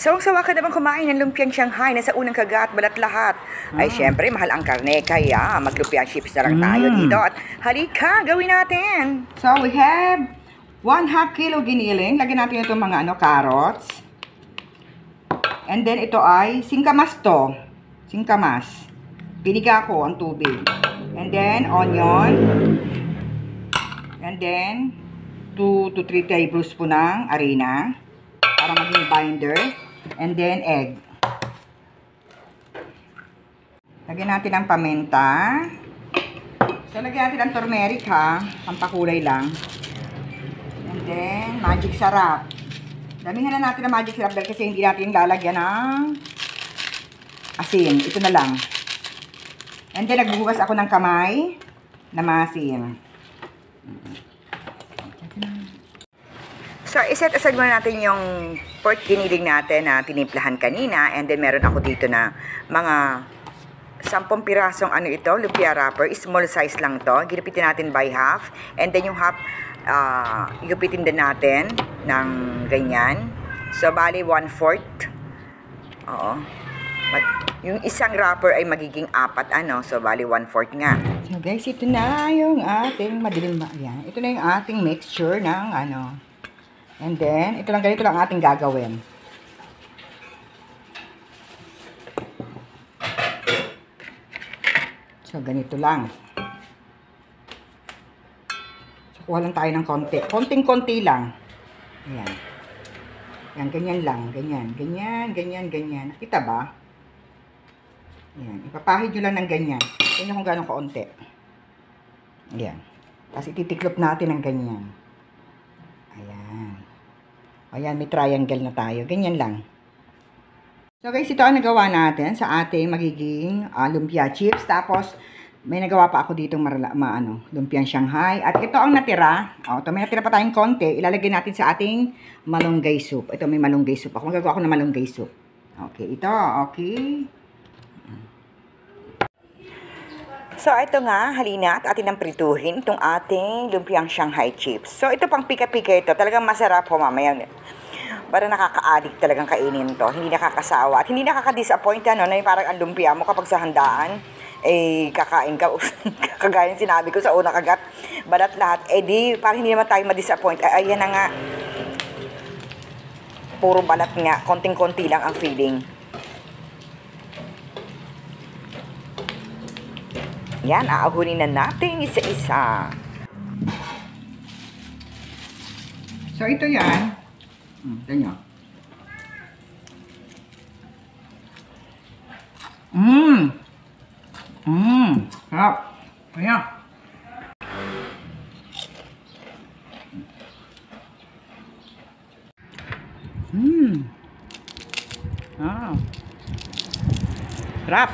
Sawang-sawa ka naman kumain ng lumpiang Shanghai na sa unang kagat, balat lahat. Ay, syempre, mahal ang karne, kaya maglumpiang chips na lang tayo dito. At halika, gawin natin. So, we have 1/2 kilo giniling. Lagyan natin itong mga carrots. And then, ito ay singkamas to. Singkamas. Piniga ko ang tubig. And then, onion. And then, 2 to 3 tablespoon ng harina para maging binder. And then, egg. Lagyan natin ang paminta. So, lagyan natin ang turmeric ha. Pampakulay lang. And then, magic sarap. Damihan na natin ang magic sarap dahil kasi hindi natin lalagyan ng asin. Ito na lang. And then, nagbubugas ako ng kamay na maasim. So, iset aside muna natin yung pork giniling natin na tinimplahan kanina. And then, meron ako dito na mga 10 pirasong ito, lumpia wrapper. Small size lang to. Ginupitin natin by half. And then, yung half, igupitin din natin ng ganyan. So, bali 1/4. Oo. Yung isang wrapper ay magiging 4, So, bali 1/4 nga. So, guys, ito na yung ating madilim. Yan. Ito na yung ating mixture ng And then, ganito lang ating gagawin. So, ganito lang. So, kuha lang tayo ng konti. Konting-konti lang. Ayan. Yan, ganyan lang. Ganyan. Ganyan, ganyan, ganyan. Nakita ba? Ayan. Ipapahid nyo lang ng ganyan. Tingnan kung gano'ng kaunti. Ayan. Tapos ititiklop natin ng ganyan. Ayan. Ayan, may triangle na tayo. Ganyan lang. So guys, ito ang nagawa natin sa ating magiging lumpia chips. Tapos, may nagawa pa ako ditong lumpiang Shanghai. At ito ang natira. Ito, may natira pa tayong konti. Ilalagay natin sa ating malunggay soup. Ito, may malunggay soup. Magagawa ako ng malunggay soup. Okay, ito. Okay. So, ito nga, halina at atin ang prituhin itong ating lumpiang Shanghai chips. So, ito pang pika-pika ito. Talagang masarap po mamaya. Para nakaka-addict talagang kainin to. Hindi nakakasawa. At hindi nakaka-disappoint na yung parang ang lumpia mo kapag sa handaan, kakain ka. Kagaya sinabi ko sa unang kagat, balat lahat. Parang hindi naman tayo ma-disappoint. Ayan na nga. Puro balat nga. Konting-konti lang ang feeling. Yan, aahunin na natin isa-isa. So, ito yan. Ito nyo. Sarap. Ayan. Sarap.